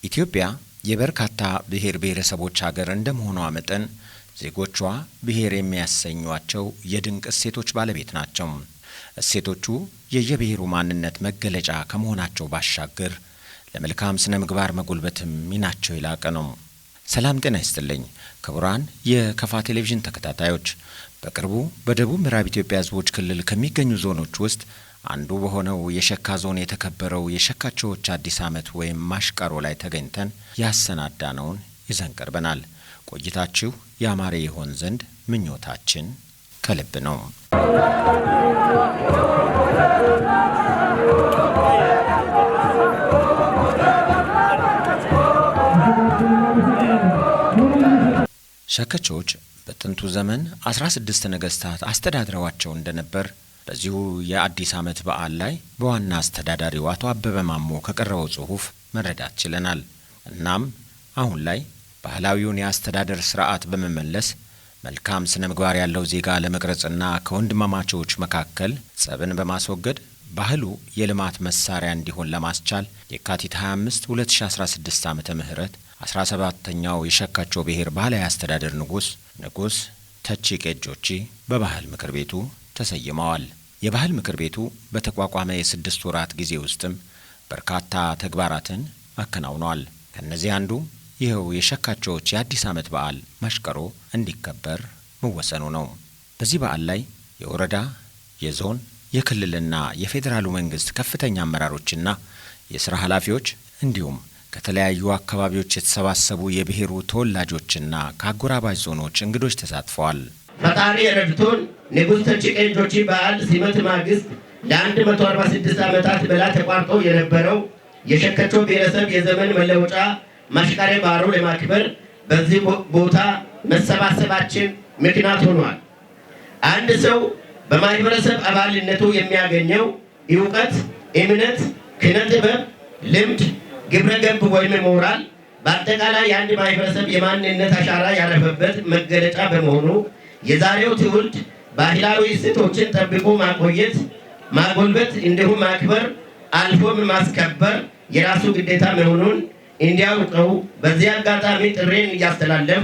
ኢትዮጵያ የበርካታ ብሔር ብሔረሰቦች ሀገር እንደመሆኗ መጠን ዜጎቿ ብሔር የሚያሰኟቸው የድንቅ እሴቶች ባለቤት ናቸው። እሴቶቹ የየብሔሩ ማንነት መገለጫ ከመሆናቸው ባሻገር ለመልካም ስነ ምግባር መጎልበትም ሚናቸው የላቀ ነው። ሰላም ጤና ይስጥልኝ ክቡራን የከፋ ቴሌቪዥን ተከታታዮች፣ በቅርቡ በደቡብ ምዕራብ ኢትዮጵያ ሕዝቦች ክልል ከሚገኙ ዞኖች ውስጥ አንዱ በሆነው የሸካ ዞን የተከበረው የሸካቾዎች አዲስ ዓመት ወይም ማሽቀሮ ላይ ተገኝተን ያሰናዳነውን ይዘን ቀርበናል። ቆይታችሁ ያማረ ይሆን ዘንድ ምኞታችን ከልብ ነው። ሸካቾች በጥንቱ ዘመን 16 ነገስታት አስተዳድረዋቸው እንደነበር በዚሁ የአዲስ ዓመት በዓል ላይ በዋና አስተዳዳሪው አቶ አበበ ማሞ ከቀረበው ጽሑፍ መረዳት ችለናል። እናም አሁን ላይ ባህላዊውን የአስተዳደር ስርዓት በመመለስ መልካም ስነ ምግባር ያለው ዜጋ ለመቅረጽና ከወንድማማቾች መካከል ጸብን በማስወገድ ባህሉ የልማት መሳሪያ እንዲሆን ለማስቻል የካቲት 25 2016 ዓመተ ምህረት 17ኛው የሸካቾ ብሔር ባህላዊ አስተዳደር ንጉስ ተቺ ቄጆቺ በባህል ምክር ቤቱ ተሰይመዋል። የባህል ምክር ቤቱ በተቋቋመ የ6 ወራት ጊዜ ውስጥም በርካታ ተግባራትን አከናውኗል። ከነዚህ አንዱ ይኸው የሸካቾዎች የአዲስ ዓመት በዓል ማሽቀሮ እንዲከበር መወሰኑ ነው። በዚህ በዓል ላይ የወረዳ፣ የዞን፣ የክልልና የፌዴራሉ መንግስት ከፍተኛ አመራሮችና የሥራ ኃላፊዎች እንዲሁም ከተለያዩ አካባቢዎች የተሰባሰቡ የብሔሩ ተወላጆችና ከአጎራባች ዞኖች እንግዶች ተሳትፈዋል። ፈጣሪ ረድቶን ንጉሥ ተቺ ቄጆቺ በዓል ሲመት ማግስት ለ146 ዓመታት በላይ ተቋርጦ የነበረው የሸካቾ ብሔረሰብ የዘመን መለወጫ ማሽቀሮ ባሮ ለማክበር በዚህ ቦታ መሰባሰባችን ምክንያት ሆኗል። አንድ ሰው በማህበረሰብ አባልነቱ የሚያገኘው ዕውቀት፣ እምነት፣ ኪነ ጥበብ፣ ልምድ፣ ግብረ ገብ ወይም ሞራል በአጠቃላይ የአንድ ማህበረሰብ የማንነት አሻራ ያረፈበት መገለጫ በመሆኑ የዛሬው ትውልድ ባህላዊ እሴቶችን ጠብቆ ማቆየት፣ ማጎልበት እንዲሁም ማክበር አልፎም ማስከበር የራሱ ግዴታ መሆኑን እንዲያውቀው በዚህ አጋጣሚ ጥሬን እያስተላለፍ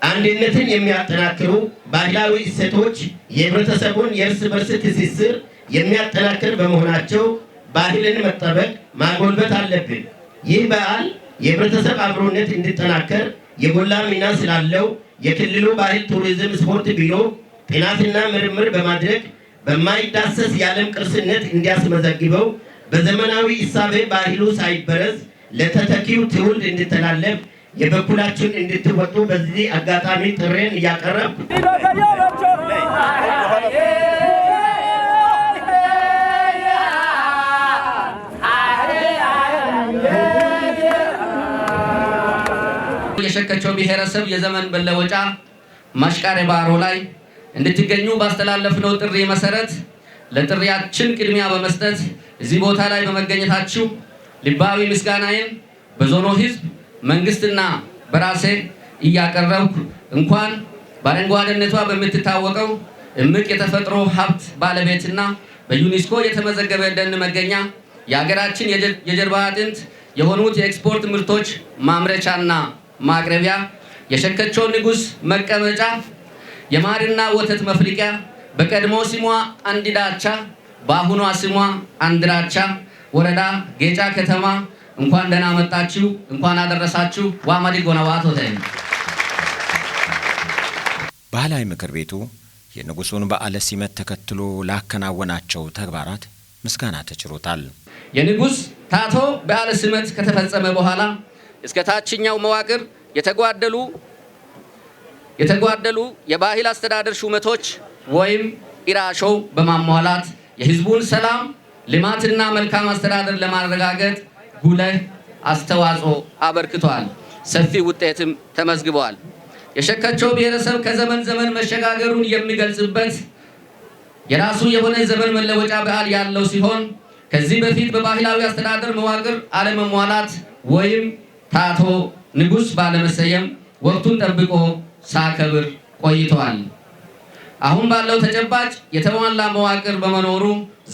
አንድነትን የሚያጠናክሩ ባህላዊ እሴቶች የህብረተሰቡን የእርስ በርስ ትስስር የሚያጠናክር በመሆናቸው ባህልን መጠበቅ ማጎልበት አለብን። ይህ በዓል የህብረተሰብ አብሮነት እንዲጠናከር የጎላ ሚና ስላለው የክልሉ ባህል ቱሪዝም ስፖርት ቢሮ ጥናትና ምርምር በማድረግ በማይዳሰስ የዓለም ቅርስነት እንዲያስመዘግበው በዘመናዊ እሳቤ ባህሉ ሳይበረዝ ለተተኪው ትውልድ እንዲተላለፍ የበኩላችን እንድትወጡ በዚህ አጋጣሚ ጥሬን እያቀረብኩ የሸካቾ ብሔረሰብ የዘመን መለወጫ ማሽቀሮ ባሮ ላይ እንድትገኙ ባስተላለፍነው ጥሪ መሰረት ለጥሪያችን ቅድሚያ በመስጠት እዚህ ቦታ ላይ በመገኘታችሁ ልባዊ ምስጋናዬን በዞኑ ህዝብ መንግስትና በራሴ እያቀረብኩ እንኳን በአረንጓዴነቷ በምትታወቀው እምቅ የተፈጥሮ ሀብት ባለቤትና በዩኔስኮ የተመዘገበ ደን መገኛ የሀገራችን የጀርባ አጥንት የሆኑት የኤክስፖርት ምርቶች ማምረቻና ማቅረቢያ የሸካቾ ንጉስ መቀመጫ የማርና ወተት መፍለቂያ በቀድሞ ስሟ አንዲዳቻ በአሁኗ ስሟ አንድራቻ ወረዳ ጌጫ ከተማ እንኳን ደህና መጣችሁ፣ እንኳን አደረሳችሁ። ዋማዲ ጎናዋቶ ተይ ባህላዊ ምክር ቤቱ የንጉሱን በዓለ ሲመት ተከትሎ ላከናወናቸው ተግባራት ምስጋና ተችሮታል። የንጉስ ታቶ በዓለ ሲመት ከተፈጸመ በኋላ እስከ ታችኛው መዋቅር የተጓደሉ የባህል አስተዳደር ሹመቶች ወይም ኢራሾ በማሟላት የህዝቡን ሰላም ልማትና መልካም አስተዳደር ለማረጋገጥ ጉልህ አስተዋጽኦ አበርክቷል። ሰፊ ውጤትም ተመዝግቧል። የሸካቾ ብሔረሰብ ከዘመን ዘመን መሸጋገሩን የሚገልጽበት የራሱ የሆነ ዘመን መለወጫ በዓል ያለው ሲሆን ከዚህ በፊት በባህላዊ አስተዳደር መዋቅር አለመሟላት ወይም ታቶ ንጉስ ባለመሰየም ወቅቱን ጠብቆ ሳከብር ቆይቷል። አሁን ባለው ተጨባጭ የተሟላ መዋቅር በመኖሩ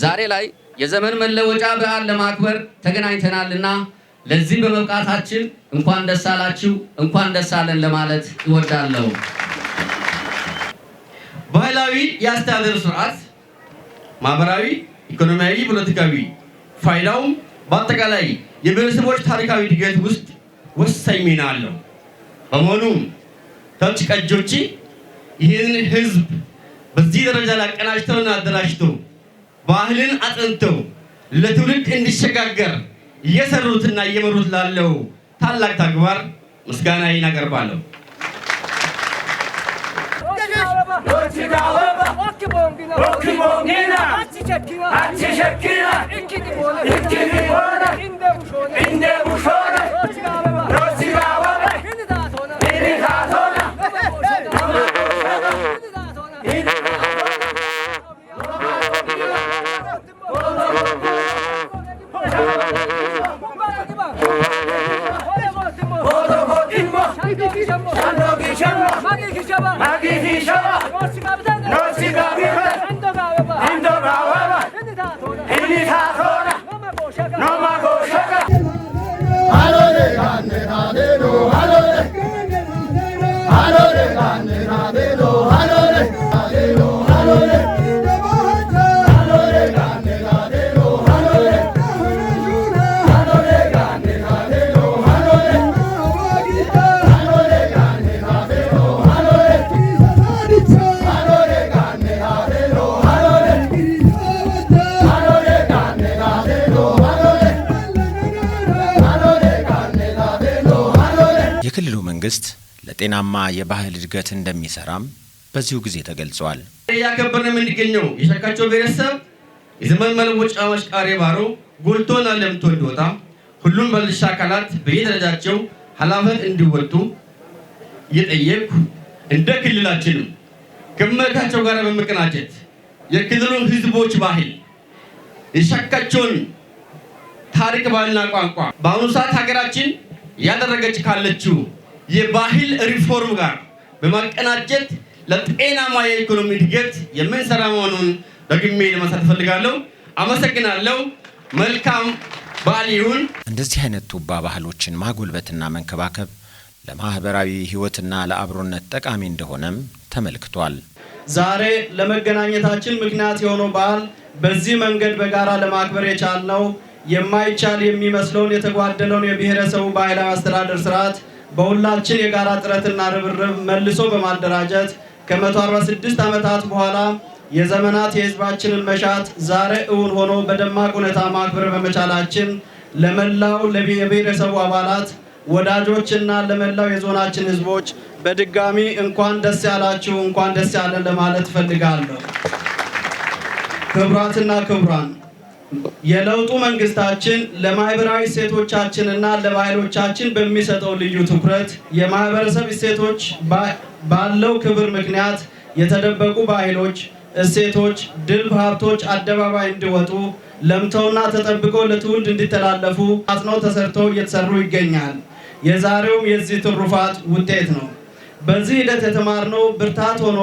ዛሬ ላይ የዘመን መለወጫ በዓል ለማክበር ተገናኝተናልና ለዚህ በመብቃታችን እንኳን ደስ አላችሁ እንኳን ደስ አለን ለማለት እወዳለሁ። ባህላዊ የአስተዳደር ስርዓት ማህበራዊ፣ ኢኮኖሚያዊ፣ ፖለቲካዊ ፋይዳው በአጠቃላይ የብሔረሰቦች ታሪካዊ እድገት ውስጥ ወሳኝ ሚና አለው። በመሆኑም ተች ቀጆች ይህን ህዝብ በዚህ ደረጃ ላይ አቀናጅተውና አደራጅተው ባህልን አጥንተው ለትውልድ እንዲሸጋገር እየሰሩትና እየመሩት ላለው ታላቅ ተግባር ምስጋናዬን አቀርባለሁ። የክልሉ መንግስት ለጤናማ የባህል እድገት እንደሚሰራም በዚሁ ጊዜ ተገልጿል። ያከበርን የምንገኘው የሸካቾ ብሔረሰብ የዘመን መለወጫ ማሽቃሬ ባሮ ጎልቶና ለምቶ እንዲወጣ ሁሉም ባለድርሻ አካላት በየደረጃቸው ኃላፊነት እንዲወጡ እየጠየቅኩ እንደ ክልላችንም ከመካቸው ጋር በመቀናጀት የክልሉን ህዝቦች ባህል የሸካቾን ታሪክ ባህልና ቋንቋ በአሁኑ ሰዓት ሀገራችን ያደረገች ካለችው የባህል ሪፎርም ጋር በማቀናጀት ለጤናማ የኢኮኖሚ እድገት የምንሰራ መሆኑን ደግሜ ለማሳት ፈልጋለሁ። አመሰግናለሁ። መልካም በዓል ይሁን። እንደዚህ አይነት ቱባ ባህሎችን ማጎልበትና መንከባከብ ለማህበራዊ ህይወትና ለአብሮነት ጠቃሚ እንደሆነም ተመልክቷል። ዛሬ ለመገናኘታችን ምክንያት የሆነው በዓል በዚህ መንገድ በጋራ ለማክበር የቻልነው የማይቻል የሚመስለውን የተጓደለውን የብሔረሰቡ ባህላዊ አስተዳደር ስርዓት በሁላችን የጋራ ጥረትና ርብርብ መልሶ በማደራጀት ከ146 ዓመታት በኋላ የዘመናት የህዝባችንን መሻት ዛሬ እውን ሆኖ በደማቅ ሁኔታ ማክበር በመቻላችን ለመላው የብሔረሰቡ አባላት ወዳጆችና ለመላው የዞናችን ህዝቦች በድጋሚ እንኳን ደስ ያላችሁ እንኳን ደስ ያለን ለማለት ፈልጋለሁ። ክቡራትና ክቡራን፣ የለውጡ መንግስታችን ለማህበራዊ እሴቶቻችንና ለባህሎቻችን በሚሰጠው ልዩ ትኩረት የማህበረሰብ እሴቶች ባለው ክብር ምክንያት የተደበቁ ባህሎች፣ እሴቶች፣ ድልብ ሀብቶች አደባባይ እንዲወጡ ለምተውና ተጠብቀው ለትውልድ እንዲተላለፉ አጽንኦት ተሰርተው እየተሰሩ ይገኛል። የዛሬውም የዚህ ትሩፋት ውጤት ነው። በዚህ ሂደት የተማርነው ብርታት ሆኖ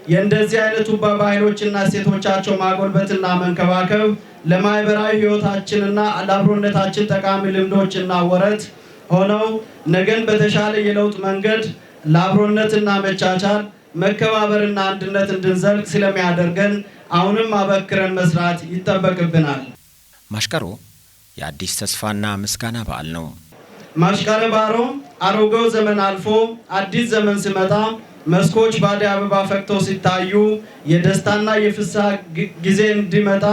የእንደዚህ አይነት ቱባ ባህሎችና እሴቶቻቸው ማጎልበትና መንከባከብ ለማህበራዊ ህይወታችንና ለአብሮነታችን ጠቃሚ ልምዶችና ወረት ሆነው ነገን በተሻለ የለውጥ መንገድ ለአብሮነትና መቻቻል መከባበርና አንድነት እንድንዘልቅ ስለሚያደርገን አሁንም አበክረን መስራት ይጠበቅብናል። ማሽቀሮ የአዲስ ተስፋና ምስጋና በዓል ነው። ማሽቀረ ባሮ አሮጌው ዘመን አልፎ አዲስ ዘመን ሲመጣ መስኮች በአደይ አበባ ፈክተው ሲታዩ የደስታና የፍስሐ ጊዜ እንዲመጣ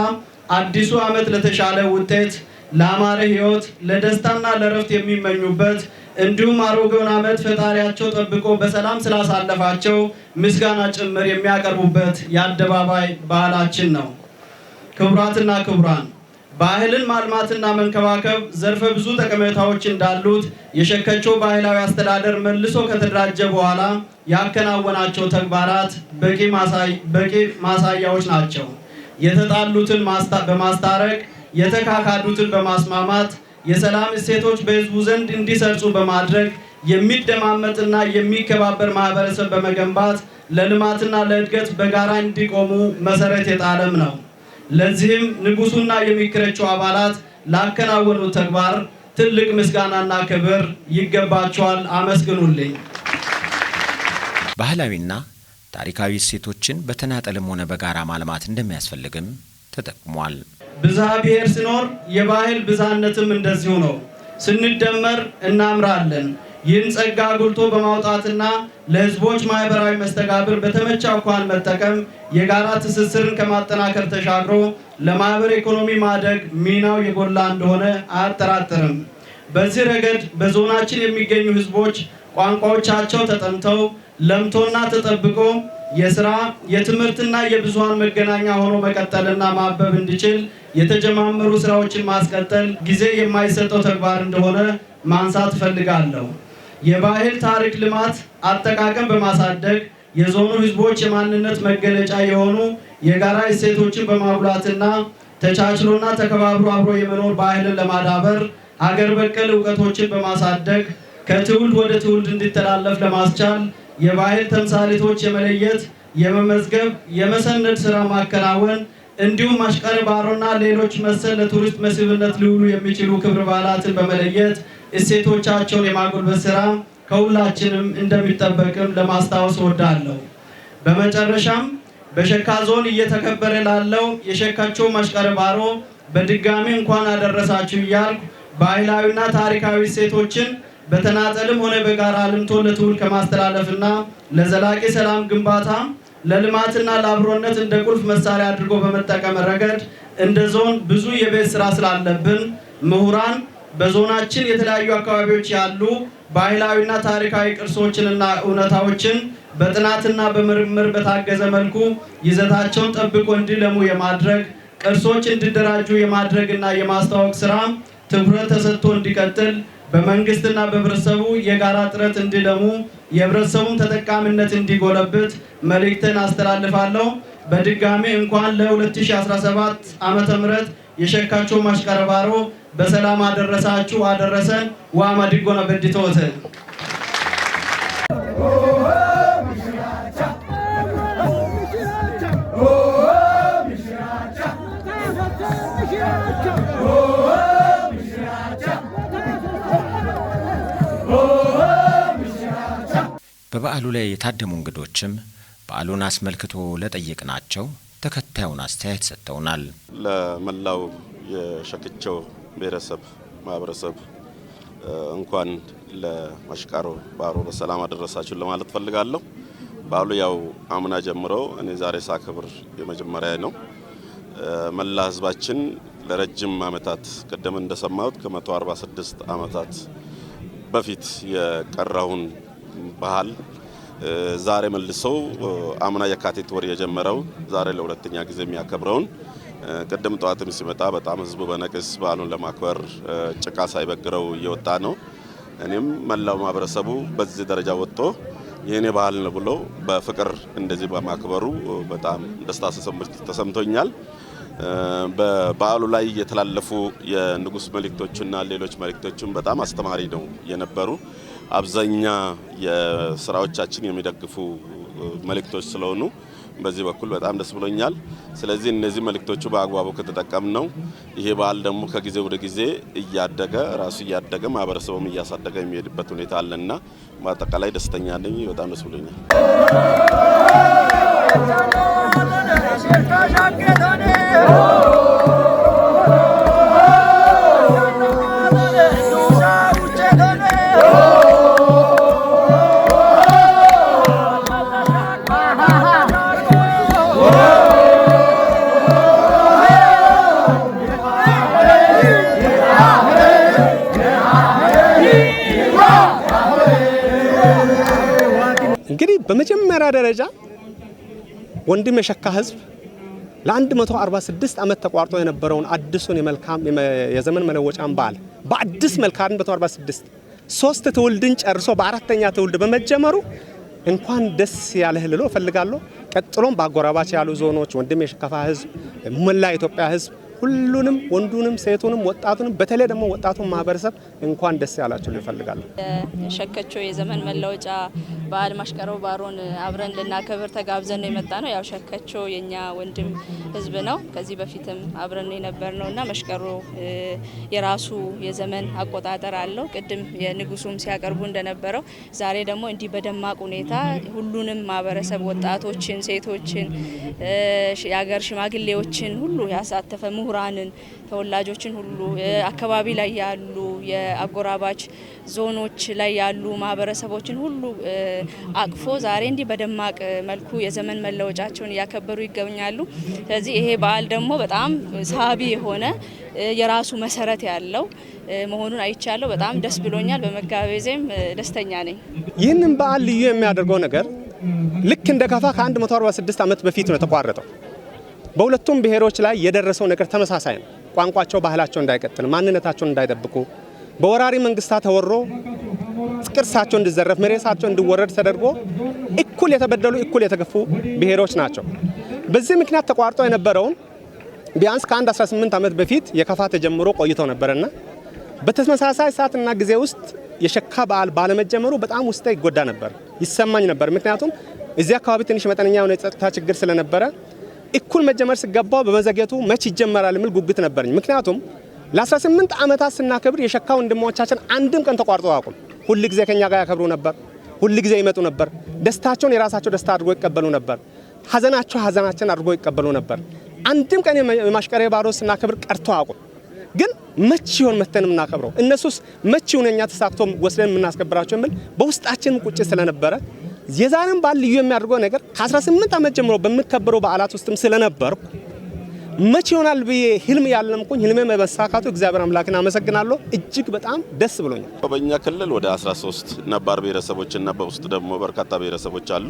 አዲሱ ዓመት ለተሻለ ውጤት፣ ለአማረ ህይወት፣ ለደስታና ለረፍት የሚመኙበት እንዲሁም አሮጌውን ዓመት ፈጣሪያቸው ጠብቆ በሰላም ስላሳለፋቸው ምስጋና ጭምር የሚያቀርቡበት የአደባባይ ባህላችን ነው። ክቡራትና ክቡራን፣ ባህልን ማልማትና መንከባከብ ዘርፈ ብዙ ጠቀሜታዎች እንዳሉት የሸከቾ ባህላዊ አስተዳደር መልሶ ከተደራጀ በኋላ ያከናወናቸው ተግባራት በቂ ማሳያዎች ናቸው። የተጣሉትን በማስታረቅ የተካካዱትን በማስማማት የሰላም እሴቶች በህዝቡ ዘንድ እንዲሰርጹ በማድረግ የሚደማመጥና የሚከባበር ማህበረሰብ በመገንባት ለልማትና ለእድገት በጋራ እንዲቆሙ መሰረት የጣለም ነው። ለዚህም ንጉሱና የሚክረቸው አባላት ላከናወኑት ተግባር ትልቅ ምስጋናና ክብር ይገባቸዋል። አመስግኑልኝ። ባህላዊና ታሪካዊ እሴቶችን በተናጠልም ሆነ በጋራ ማልማት እንደሚያስፈልግም ተጠቅሟል። ብዝሃ ብሔር ሲኖር የባህል ብዝሃነትም እንደዚሁ ነው። ስንደመር እናምራለን። ይህን ጸጋ አጉልቶ በማውጣትና ለህዝቦች ማህበራዊ መስተጋብር በተመቻ እንኳን መጠቀም የጋራ ትስስርን ከማጠናከር ተሻግሮ ለማህበር ኢኮኖሚ ማደግ ሚናው የጎላ እንደሆነ አያጠራጥርም። በዚህ ረገድ በዞናችን የሚገኙ ህዝቦች ቋንቋዎቻቸው ተጠንተው ለምቶና ተጠብቆ የሥራ የትምህርትና የብዙሃን መገናኛ ሆኖ መቀጠልና ማበብ እንዲችል የተጀማመሩ ስራዎችን ማስቀጠል ጊዜ የማይሰጠው ተግባር እንደሆነ ማንሳት ፈልጋለሁ። የባህል ታሪክ ልማት አጠቃቀም በማሳደግ የዞኑ ህዝቦች የማንነት መገለጫ የሆኑ የጋራ እሴቶችን በማጉላትና ተቻችሎና ተከባብሮ አብሮ የመኖር ባህልን ለማዳበር ሀገር በቀል ዕውቀቶችን በማሳደግ ከትውልድ ወደ ትውልድ እንዲተላለፍ ለማስቻል የባህል ተምሳሌቶች የመለየት የመመዝገብ የመሰነድ ስራ ማከናወን እንዲሁም አሽቀርባሮና ሌሎች መሰል ለቱሪስት መስህብነት ሊውሉ የሚችሉ ክብረ በዓላትን በመለየት እሴቶቻቸውን የማጎልበት ስራ ከሁላችንም እንደሚጠበቅም ለማስታወስ እወዳለሁ። በመጨረሻም በሸካ ዞን እየተከበረ ላለው የሸካቾ አሽቀርባሮ በድጋሚ እንኳን አደረሳችሁ እያልኩ ባህላዊና ታሪካዊ እሴቶችን በተናጠልም ሆነ በጋራ ልምቶ ለትውልድ ከማስተላለፍና ለዘላቂ ሰላም ግንባታ ለልማትና ለአብሮነት እንደ ቁልፍ መሳሪያ አድርጎ በመጠቀም ረገድ እንደ ዞን ብዙ የቤት ስራ ስላለብን ምሁራን በዞናችን የተለያዩ አካባቢዎች ያሉ ባህላዊና ታሪካዊ ቅርሶችንና እውነታዎችን በጥናትና በምርምር በታገዘ መልኩ ይዘታቸውን ጠብቆ እንዲለሙ የማድረግ ቅርሶች እንዲደራጁ የማድረግና የማስተዋወቅ ስራ ትኩረት ተሰጥቶ እንዲቀጥል በመንግስትና በህብረተሰቡ የጋራ ጥረት እንዲለሙ የህብረተሰቡን ተጠቃሚነት እንዲጎለብት መልእክትን አስተላልፋለሁ። በድጋሚ እንኳን ለ2017 ዓመተ ምህረት የሸካቾ አሽቀርባሮ በሰላም አደረሳችሁ አደረሰን። ዋማ ዲጎና በዲቶተ በበዓሉ ላይ የታደሙ እንግዶችም በዓሉን አስመልክቶ ለጠየቅናቸው ተከታዩን አስተያየት ሰጥተውናል። ለመላው የሸክቾ ብሔረሰብ ማህበረሰብ እንኳን ለአሽቀርባሮ በሰላም አደረሳችሁ ለማለት ፈልጋለሁ። በዓሉ ያው አምና ጀምሮ እኔ ዛሬ ሳከብር የመጀመሪያ ነው። መላ ህዝባችን ለረጅም ዓመታት ቀደም እንደሰማሁት ከ146 ዓመታት በፊት የቀረውን ባህል ዛሬ መልሰው አምና የካቲት ወር የጀመረው ዛሬ ለሁለተኛ ጊዜ የሚያከብረውን ቀደም ጠዋትም ሲመጣ በጣም ህዝቡ በነቅስ በዓሉን ለማክበር ጭቃ ሳይበግረው እየወጣ ነው። እኔም መላው ማህበረሰቡ በዚህ ደረጃ ወጥቶ የኔ ባህል ነው ብሎ በፍቅር እንደዚህ በማክበሩ በጣም ደስታ ተሰምቶኛል። በበዓሉ ላይ የተላለፉ የንጉስ መልእክቶችና ሌሎች መልእክቶችም በጣም አስተማሪ ነው የነበሩ። አብዛኛ የስራዎቻችን የሚደግፉ መልእክቶች ስለሆኑ በዚህ በኩል በጣም ደስ ብሎኛል። ስለዚህ እነዚህ መልእክቶቹ በአግባቡ ከተጠቀምነው ይሄ በዓል ደግሞ ከጊዜ ወደ ጊዜ እያደገ ራሱ እያደገ ማህበረሰቡም እያሳደገ የሚሄድበት ሁኔታ አለና በአጠቃላይ ደስተኛ ነኝ። በጣም ደስ ብሎኛል። እንግዲህ በመጀመሪያ ደረጃ ወንድም የሸካ ህዝብ ለ146 ዓመት ተቋርጦ የነበረውን አዲሱን የዘመን መለወጫን በዓል በአዲስ መልክ 146 ሶስት ትውልድን ጨርሶ በአራተኛ ትውልድ በመጀመሩ እንኳን ደስ ያለህ ልሎ ፈልጋለሁ። ቀጥሎም በአጎራባች ያሉ ዞኖች ወንድም የሸካ ህዝብ መላ ኢትዮጵያ ህዝብ ሁሉንም ወንዱንም ሴቱንም ወጣቱንም በተለይ ደግሞ ወጣቱን ማህበረሰብ እንኳን ደስ ያላችሁ ይፈልጋሉ። ሸከቾ የዘመን መለወጫ በዓል ማሽቀረው ባሮን አብረን ልናከብር ተጋብዘን ነው የመጣ ነው። ያው ሸከቾ የኛ ወንድም ህዝብ ነው። ከዚህ በፊትም አብረን የነበር ነውና መሽቀሮ የራሱ የዘመን አቆጣጠር አለው። ቅድም የንጉሱም ሲያቀርቡ እንደነበረው ዛሬ ደግሞ እንዲህ በደማቅ ሁኔታ ሁሉንም ማህበረሰብ ወጣቶችን፣ ሴቶችን፣ የሀገር ሽማግሌዎችን ሁሉ ያሳተፈ ምሁራንን፣ ተወላጆችን ሁሉ አካባቢ ላይ ያሉ የአጎራባች ዞኖች ላይ ያሉ ማህበረሰቦችን ሁሉ አቅፎ ዛሬ እንዲህ በደማቅ መልኩ የዘመን መለወጫቸውን እያከበሩ ይገኛሉ። ስለዚህ ይሄ በዓል ደግሞ በጣም ሳቢ የሆነ የራሱ መሰረት ያለው መሆኑን አይቻለሁ። በጣም ደስ ብሎኛል። በመጋበዜም ደስተኛ ነኝ። ይህንን በዓል ልዩ የሚያደርገው ነገር ልክ እንደ ከፋ ከ146 ዓመት በፊት ነው የተቋረጠው። በሁለቱም ብሔሮች ላይ የደረሰው ነገር ተመሳሳይ ነው። ቋንቋቸው፣ ባህላቸው እንዳይቀጥል፣ ማንነታቸውን እንዳይጠብቁ፣ በወራሪ መንግስታት ተወሮ ቅርሳቸው እንዲዘረፍ፣ መሬታቸው እንዲወረድ ተደርጎ እኩል የተበደሉ እኩል የተገፉ ብሔሮች ናቸው። በዚህ ምክንያት ተቋርጦ የነበረውን ቢያንስ ከ18 ዓመት በፊት የከፋ ተጀምሮ ቆይቶ ነበርና በተመሳሳይ ሰዓትና ጊዜ ውስጥ የሸካ በዓል ባለመጀመሩ በጣም ውስጤ ይጎዳ ነበር፣ ይሰማኝ ነበር። ምክንያቱም እዚህ አካባቢ ትንሽ መጠነኛ የሆነ የጸጥታ ችግር ስለነበረ እኩል መጀመር ሲገባው በመዘግየቱ መች ይጀመራል የሚል ጉጉት ነበርኝ። ምክንያቱም ለ18 ዓመታት ስናከብር የሸካ ወንድሞቻችን አንድም ቀን ተቋርጦ አያውቁም። ሁል ጊዜ ከኛ ጋር ያከብሩ ነበር፣ ሁል ጊዜ ይመጡ ነበር። ደስታቸውን የራሳቸው ደስታ አድርጎ ይቀበሉ ነበር፣ ሀዘናቸው ሀዘናችን አድርጎ ይቀበሉ ነበር። አንድም ቀን የማሽቀሬ ባሮ ስናከብር ቀርቶ አያውቁም። ግን መች ይሆን መተን የምናከብረው? እነሱስ መች ይሆን እኛ ተሳክቶ ወስደን የምናስከብራቸው የሚል በውስጣችን ቁጭ ስለነበረ የዛሬን በዓል ልዩ የሚያደርገው ነገር ከ18 ዓመት ጀምሮ በሚከበሩ በዓላት ውስጥም ስለነበርኩ መች ይሆናል ብዬ ህልም ያለምኩኝ ህልሜ መሳካቱ እግዚአብሔር አምላክን አመሰግናለሁ። እጅግ በጣም ደስ ብሎኛል። በእኛ ክልል ወደ 13 ነባር ብሔረሰቦችና በውስጥ ደግሞ በርካታ ብሔረሰቦች አሉ።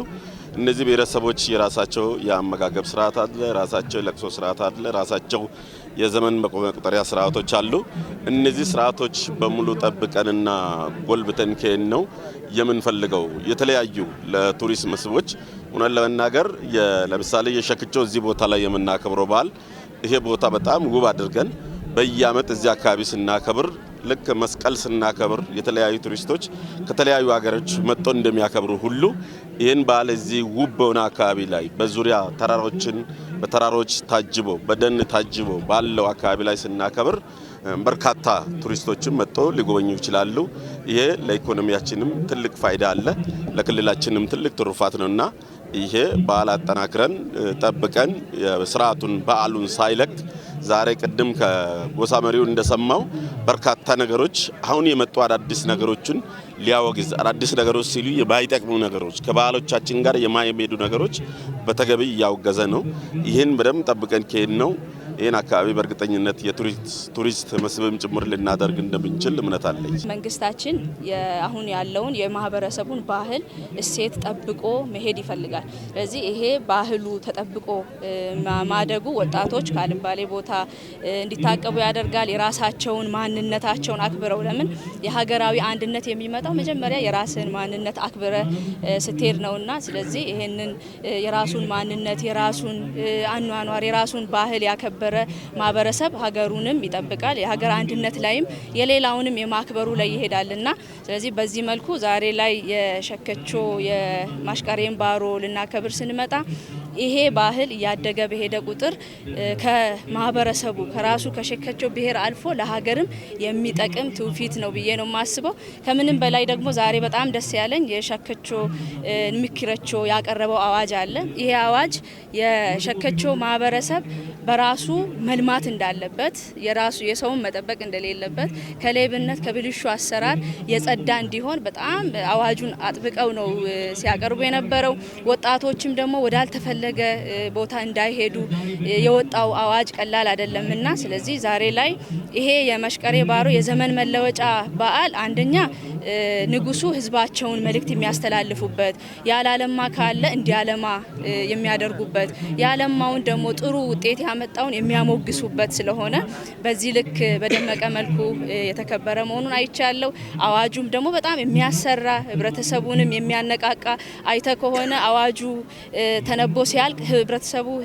እነዚህ ብሔረሰቦች የራሳቸው የአመጋገብ ስርዓት አለ፣ ራሳቸው የለቅሶ ስርዓት አለ፣ ራሳቸው የዘመን መቁጠሪያ ስርዓቶች አሉ። እነዚህ ስርዓቶች በሙሉ ጠብቀንና ጎልብተን ከሄን ነው የምንፈልገው የተለያዩ ለቱሪስት መስህቦች ሆነን ለመናገር ለምሳሌ የሸክቾ እዚህ ቦታ ላይ የምናከብረው በዓል ይሄ ቦታ በጣም ውብ አድርገን በየዓመት እዚህ አካባቢ ስናከብር ልክ መስቀል ስናከብር የተለያዩ ቱሪስቶች ከተለያዩ ሀገሮች መጥተው እንደሚያከብሩ ሁሉ ይህን በዓል እዚህ ውብ በሆነ አካባቢ ላይ በዙሪያ ተራሮችን በተራሮች ታጅቦ በደን ታጅቦ ባለው አካባቢ ላይ ስናከብር በርካታ ቱሪስቶችም መጥተው ሊጎበኙ ይችላሉ። ይሄ ለኢኮኖሚያችንም ትልቅ ፋይዳ አለ፣ ለክልላችንም ትልቅ ትሩፋት ነውና ይሄ በዓል አጠናክረን ጠብቀን ስርዓቱን በዓሉን ሳይለቅ ዛሬ ቅድም ከጎሳ መሪው እንደሰማው በርካታ ነገሮች አሁን የመጡ አዳዲስ ነገሮችን ሊያወግዝ አዳዲስ ነገሮች ሲሉ የማይጠቅሙ ነገሮች ከባህሎቻችን ጋር የማይሄዱ ነገሮች በተገቢ እያወገዘ ነው። ይህን በደንብ ጠብቀን ከሄድ ነው ይህን አካባቢ በእርግጠኝነት የቱሪስት መስህብም ጭምር ልናደርግ እንደምንችል እምነት አለኝ። መንግስታችን አሁን ያለውን የማህበረሰቡን ባህል እሴት ጠብቆ መሄድ ይፈልጋል። ስለዚህ ይሄ ባህሉ ተጠብቆ ማደጉ ወጣቶች ካልባሌ ቦታ እንዲታቀቡ ያደርጋል። የራሳቸውን ማንነታቸውን አክብረው ለምን የሀገራዊ አንድነት የሚመጣው መጀመሪያ የራስን ማንነት አክብረ ስትሄድ ነውና ስለዚህ ይሄንን የራሱን ማንነት የራሱን አኗኗር የራሱን ባህል ያከበረ ማህበረሰብ ሀገሩንም ይጠብቃል። የሀገር አንድነት ላይም የሌላውንም የማክበሩ ላይ ይሄዳልና ስለዚህ በዚህ መልኩ ዛሬ ላይ የሸከቾ የማሽቀሬን ባሮ ልናከብር ስንመጣ ይሄ ባህል እያደገ በሄደ ቁጥር ከማህበረሰቡ ከራሱ ከሸከቾ ብሔር አልፎ ለሀገርም የሚጠቅም ትውፊት ነው ብዬ ነው የማስበው። ከምንም በላይ ደግሞ ዛሬ በጣም ደስ ያለኝ የሸከቾ ምክረቾ ያቀረበው አዋጅ አለ። ይሄ አዋጅ የሸከቾ ማህበረሰብ በራሱ መልማት እንዳለበት የራሱ የሰውን መጠበቅ እንደሌለበት ከሌብነት ከብልሹ አሰራር የጸዳ እንዲሆን በጣም አዋጁን አጥብቀው ነው ሲያቀርቡ የነበረው። ወጣቶችም ደግሞ ወዳልተፈለገ ቦታ እንዳይሄዱ የወጣው አዋጅ ቀላል አይደለምና ስለዚህ ዛሬ ላይ ይሄ የማሽቀሬ ባሮ የዘመን መለወጫ በዓል አንደኛ ንጉሱ ህዝባቸውን መልእክት የሚያስተላልፉበት ያላለማ ካለ እንዲያለማ የሚያደርጉበት ያለማውን ደግሞ ጥሩ ውጤት ያመጣውን የሚያሞግሱበት ስለሆነ በዚህ ልክ በደመቀ መልኩ የተከበረ መሆኑን አይቻለሁ። አዋጁም ደግሞ በጣም የሚያሰራ ህብረተሰቡንም የሚያነቃቃ አይተ ከሆነ አዋጁ ተነቦ ሲያልቅ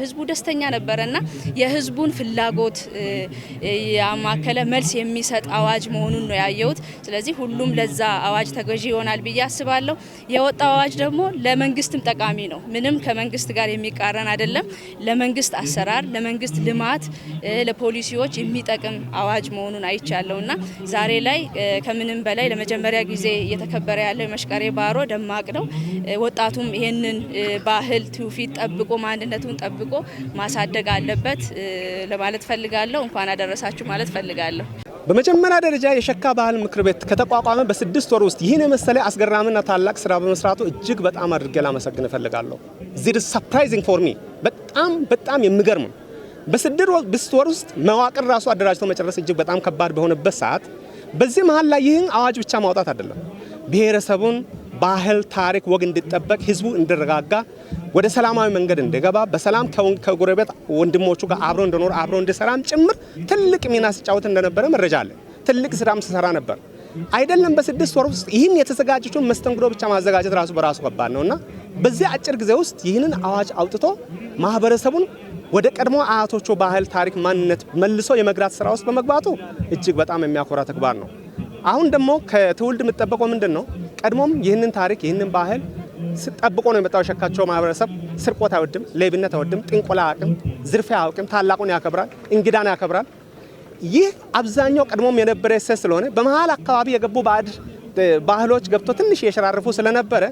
ህዝቡ ደስተኛ ነበረና የህዝቡን ፍላጎት ያማከለ መልስ የሚሰጥ አዋጅ መሆኑን ነው ያየሁት። ስለዚህ ሁሉም ለዛ አዋጅ ተገዢ ይሆናል ብዬ አስባለሁ። የወጣው አዋጅ ደግሞ ለመንግስትም ጠቃሚ ነው። ምንም ከመንግስት ጋር የሚቃረን አይደለም። ለመንግስት አሰራር፣ ለመንግስት ልማት፣ ለፖሊሲዎች የሚጠቅም አዋጅ መሆኑን አይቻለሁና ዛሬ ላይ ከምንም በላይ ለመጀመሪያ ጊዜ እየተከበረ ያለው የመሽቀሬ ባሮ ደማቅ ነው። ወጣቱም ይሄንን ባህል ትውፊት ጠብቆ ማንነቱን ጠብቆ ማሳደግ አለበት ለማለት ፈልጋለሁ። እንኳን አደረሳችሁ ማለት ፈልጋለሁ። በመጀመሪያ ደረጃ የሸካ ባህል ምክር ቤት ከተቋቋመ በ6 ወር ውስጥ ይህን የመሰለ አስገራሚና ታላቅ ስራ በመስራቱ እጅግ በጣም አድርጌ ላመሰግን እፈልጋለሁ። this is surprising for me በጣም የሚገርም በ6 ወር ውስጥ መዋቅር ራሱ አደራጅቶ መጨረስ እጅግ በጣም ከባድ በሆነበት ሰዓት በዚህ መሃል ላይ ይህን አዋጅ ብቻ ማውጣት አይደለም፣ ብሔረሰቡን ባህል፣ ታሪክ፣ ወግ እንዲጠበቅ ህዝቡ እንዲረጋጋ ወደ ሰላማዊ መንገድ እንዲገባ በሰላም ከጎረቤት ወንድሞቹ ጋር አብሮ እንዲኖር አብሮ እንዲሰራም ጭምር ትልቅ ሚና ሲጫወት እንደነበረ መረጃ አለ። ትልቅ ስራም ሲሰራ ነበር። አይደለም በ6 ወር ውስጥ ይህን የተዘጋጀውን መስተንግዶ ብቻ ማዘጋጀት ራሱ በራሱ ከባድ ነውና በዚህ አጭር ጊዜ ውስጥ ይህንን አዋጅ አውጥቶ ማህበረሰቡን ወደ ቀድሞ አያቶቹ ባህል፣ ታሪክ፣ ማንነት መልሶ የመግራት ስራ ውስጥ በመግባቱ እጅግ በጣም የሚያኮራ ተግባር ነው። አሁን ደግሞ ከትውልድ የምትጠበቀው ምንድነው? ቀድሞም ይህንን ታሪክ ይህንን ባህል ጠብቆ ነው የመጣው። ሸካቸው ማህበረሰብ ስርቆት አይወድም፣ ሌብነት አይወድም፣ ጥንቆላ አያውቅም፣ ዝርፊያ አያውቅም፣ ታላቁን ያከብራል፣ እንግዳን ያከብራል። ይህ አብዛኛው ቀድሞም የነበረ እሴት ስለሆነ በመሃል አካባቢ የገቡ ባዕድ ባህሎች ገብቶ ትንሽ የሸራረፉ ስለነበረ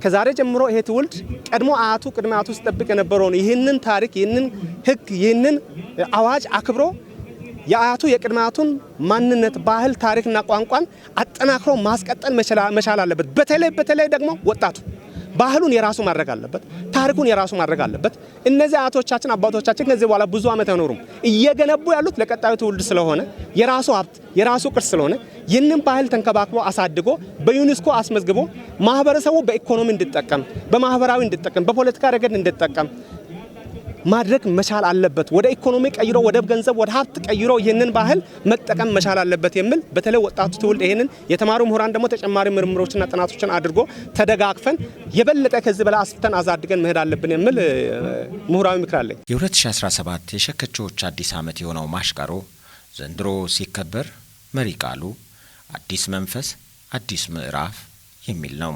ከዛሬ ጀምሮ ይሄ ትውልድ ቀድሞ አያቱ ቅድመ አያቱ ሲጠብቅ የነበረውን ይህንን ታሪክ ይህንን ህግ ይህንን አዋጅ አክብሮ የአያቱ የቅድመ አያቱን ማንነት፣ ባህል፣ ታሪክና ቋንቋን አጠናክሮ ማስቀጠል መቻል አለበት። በተለይ ደግሞ ወጣቱ ባህሉን የራሱ ማድረግ አለበት፣ ታሪኩን የራሱ ማድረግ አለበት። እነዚህ አያቶቻችን አባቶቻችን ከዚህ በኋላ ብዙ ዓመት አይኖሩም። እየገነቡ ያሉት ለቀጣዩ ትውልድ ስለሆነ የራሱ ሀብት የራሱ ቅርስ ስለሆነ ይህንን ባህል ተንከባክቦ አሳድጎ በዩኔስኮ አስመዝግቦ ማህበረሰቡ በኢኮኖሚ እንዲጠቀም፣ በማህበራዊ እንዲጠቀም፣ በፖለቲካ ረገድ እንዲጠቀም ማድረግ መቻል አለበት። ወደ ኢኮኖሚ ቀይሮ ወደ ገንዘብ ወደ ሀብት ቀይሮ ይህንን ባህል መጠቀም መቻል አለበት የሚል በተለይ ወጣቱ ትውልድ ይህንን የተማሩ ምሁራን ደግሞ ተጨማሪ ምርምሮችና ጥናቶችን አድርጎ ተደጋግፈን የበለጠ ከዚህ በላይ አስፍተን አዛድገን መሄድ አለብን የሚል ምሁራዊ ምክር አለኝ። የ2017 የሸከቾች አዲስ ዓመት የሆነው ማሽቃሮ ዘንድሮ ሲከበር መሪ ቃሉ አዲስ መንፈስ አዲስ ምዕራፍ የሚል ነው።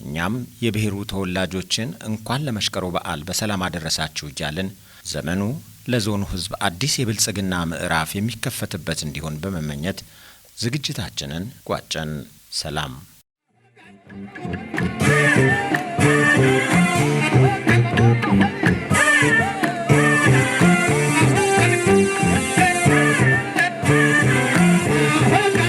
እኛም የብሔሩ ተወላጆችን እንኳን ለመሽቀሮ በዓል በሰላም አደረሳችሁ እያልን ዘመኑ ለዞኑ ሕዝብ አዲስ የብልጽግና ምዕራፍ የሚከፈትበት እንዲሆን በመመኘት ዝግጅታችንን ቋጨን። ሰላም። Hey!